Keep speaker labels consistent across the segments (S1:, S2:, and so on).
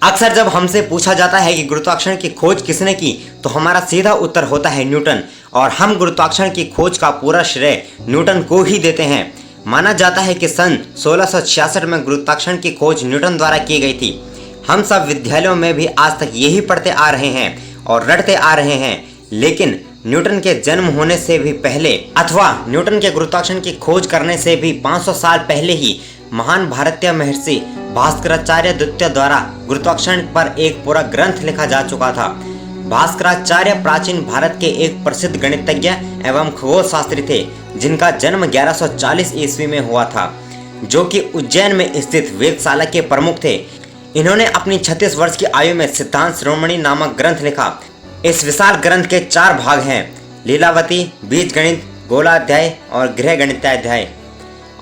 S1: अक्सर जब हमसे पूछा जाता है कि गुरुत्वाकर्षण की खोज किसने की, तो हमारा सीधा उत्तर होता है न्यूटन, और हम गुरुत्वाकर्षण की खोज का पूरा श्रेय न्यूटन को ही देते हैं। माना जाता है कि सन 1666 में गुरुत्वाकर्षण की खोज न्यूटन द्वारा की गई थी। हम सब विद्यालयों में भी आज तक यही पढ़ते आ रहे हैं और रटते आ रहे हैं, लेकिन न्यूटन के जन्म होने से भी पहले अथवा न्यूटन के गुरुत्वाकर्षण की खोज करने से भी 500 साल पहले ही महान भारतीय महर्षि भास्कराचार्य द्वितीय द्वारा गुरुत्वाकर्षण पर एक पूरा ग्रंथ लिखा जा चुका था। भास्कराचार्य प्राचीन भारत के एक प्रसिद्ध गणितज्ञ एवं खगोल शास्त्री थे, जिनका जन्म 1140 ईस्वी में हुआ था, जो कि उज्जैन में स्थित वेधशाला के प्रमुख थे। इन्होंने अपनी 36 वर्ष की आयु में सिद्धांत शिरोमणि नामक ग्रंथ लिखा। इस विशाल ग्रंथ के 4 भाग हैं: लीलावती, बीजगणित, गोलाध्याय और गृह गणिताध्याय।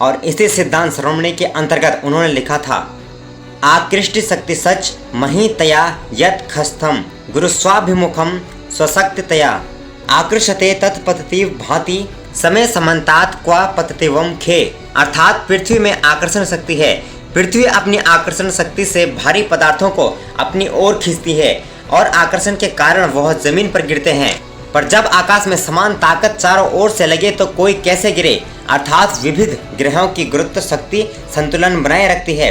S1: और इसी सिद्धांत शिरोमणि के अंतर्गत उन्होंने लिखा था, आकृष्टि शक्ति सच महितया यत् खस्थम गुरुस्वाभिमुखम स्वशक्तितया आकृष्यते तत्पतति भांति समय समन्तात क्वा पततिवम खे। अर्थात पृथ्वी में आकर्षण शक्ति है। पृथ्वी अपनी आकर्षण शक्ति से भारी पदार्थों को अपनी ओर खींचती है और आकर्षण के कारण वह जमीन पर गिरते हैं। पर जब आकाश में समान ताकत चारों ओर से लगे तो कोई कैसे गिरे। अर्थात विविध ग्रहों की गुरुत्व शक्ति संतुलन बनाए रखती है।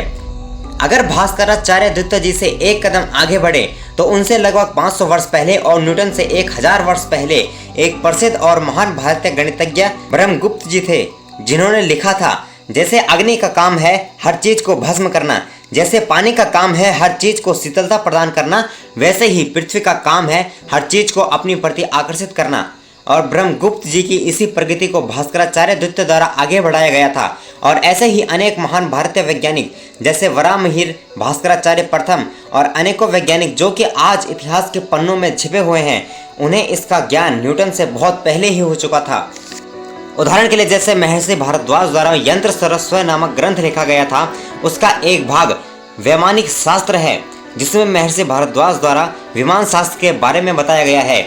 S1: अगर भास्कराचार्य द्वितीय जी से एक कदम आगे बढ़े तो उनसे लगभग 500 वर्ष पहले और न्यूटन से 1000 वर्ष पहले एक प्रसिद्ध और महान भारतीय गणितज्ञ ब्रह्मगुप्त जी थे, जिन्होंने लिखा था, जैसे अग्नि का काम है हर चीज को भस्म करना, जैसे पानी का काम है हर चीज को शीतलता प्रदान करना, वैसे ही पृथ्वी का काम है हर चीज को अपनी प्रति आकर्षित करना। और ब्रह्मगुप्त जी की इसी प्रगति को भास्कराचार्य द्वितीय द्वारा आगे बढ़ाया गया था। और ऐसे ही अनेक महान भारतीय वैज्ञानिक जैसे वराहमिहिर, भास्कराचार्य प्रथम और अनेकों वैज्ञानिक जो कि आज इतिहास के पन्नों में छिपे हुए हैं, उन्हें इसका ज्ञान न्यूटन से बहुत पहले ही हो चुका था। उदाहरण के लिए जैसे महर्षि भारद्वाज द्वारा यंत्र सरस्वती नामक ग्रंथ लिखा गया था, उसका एक भाग वैमानिक शास्त्र है, जिसमें महर्षि भारद्वाज द्वारा विमान शास्त्र के बारे में बताया गया है।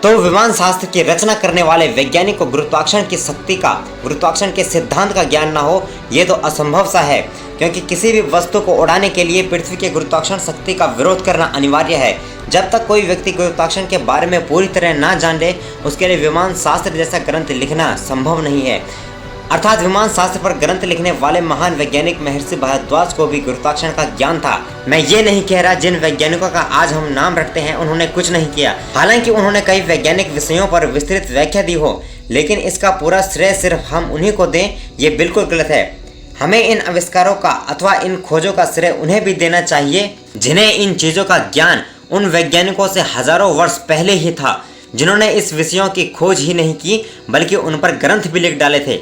S1: तो विमान शास्त्र की रचना करने वाले वैज्ञानिक को गुरुत्वाकर्षण की शक्ति का, गुरुत्वाकर्षण के सिद्धांत का ज्ञान न हो, ये तो असंभव सा है, क्योंकि किसी भी वस्तु को उड़ाने के लिए पृथ्वी के गुरुत्वाकर्षण शक्ति का विरोध करना अनिवार्य है। जब तक कोई व्यक्ति गुरुत्वाकर्षण के बारे में पूरी तरह ना जान ले, उसके लिए विमान शास्त्र जैसा ग्रंथ लिखना संभव नहीं है। अर्थात विमान शास्त्र पर ग्रंथ लिखने वाले महान वैज्ञानिक महर्षि भारद्वाज को भी गुरुत्वाकर्षण का ज्ञान था। मैं ये नहीं कह रहा जिन वैज्ञानिकों का आज हम नाम रखते हैं उन्होंने कुछ नहीं किया, हालांकि उन्होंने कई वैज्ञानिक विषयों पर विस्तृत व्याख्या दी हो, लेकिन इसका पूरा श्रेय सिर्फ हम उन्हीं को दें, ये बिल्कुल गलत है। हमें इन आविष्कारों का अथवा इन खोजों का श्रेय उन्हें भी देना चाहिए जिन्हें इन चीज़ों का ज्ञान उन वैज्ञानिकों से हजारों वर्ष पहले ही था, जिन्होंने इस विषयों की खोज ही नहीं की बल्कि उन पर ग्रंथ भी लिख डाले थे।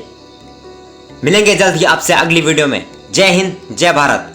S1: मिलेंगे जल्द ही आपसे अगली वीडियो में। जय हिंद, जय भारत।